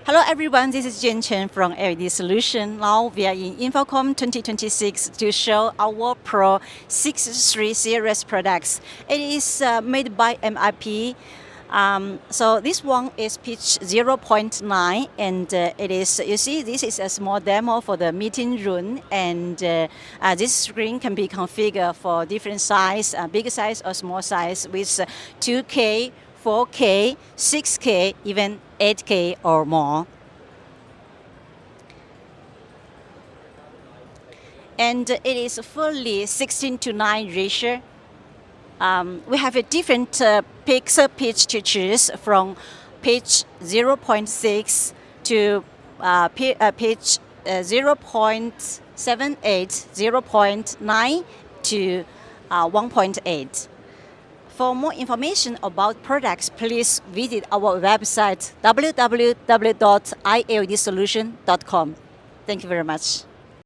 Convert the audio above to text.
Hello everyone, this is Jian Chen from LEDSOLUTION. Now we are in InfoComm 2026 to show our Pro63 series products. It is made by MIP. So this one is pitch 0.9 and it is, you see, this is a small demo for the meeting room, and this screen can be configured for different size, big size or small size with 2K, 4K, 6K, even 8K or more. And it is fully 16:9 ratio. We have a different pixel pitch to choose from pitch 0.6 to pitch 0.78, 0.9 to 1.8. For more information about products, please visit our website www.ildsolution.com. Thank you very much.